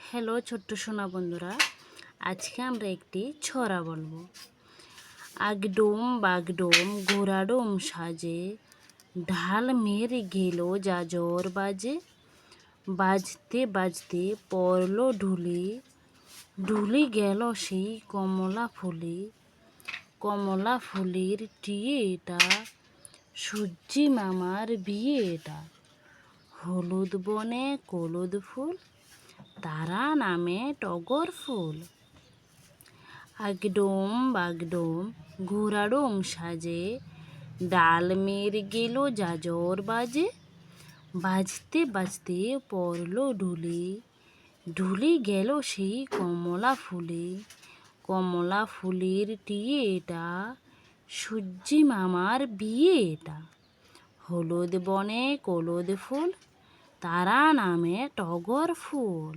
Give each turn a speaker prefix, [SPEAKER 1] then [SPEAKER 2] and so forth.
[SPEAKER 1] Hello ছোট্ট সোনা বন্ধুরা, আজকে আমরা একটি ছড়া বলবো। আগডোম বাগডোম ঘোড়াডোম সাজে, ঢাল মেরে গেল যাজর বাজে। বাজতে বাজতে পড়ল ঢুলি, ঢুলি গেল সেই কমলা ফুলে। কমলা ফুলের টিয়ে এটা, সূর্যি মামার বিয়ে এটা। হলুদ বনে কলুদ ফুল, তারা নামে টগর ফুল। আগডোম বাগডোম ঘোড়াডোম সাজে, ডাল মেরে গেল যাজর বাজে। বাজতে বাজতে পড়ল ঢুলি, ঢুলি গেল সেই কমলা ফুলে। কমলা ফুলের টিয়ে এটা, সূর্যি মামার বিয়ে এটা। হলুদ বনে কলুদ ফুল, তারা নামে টগর ফুল।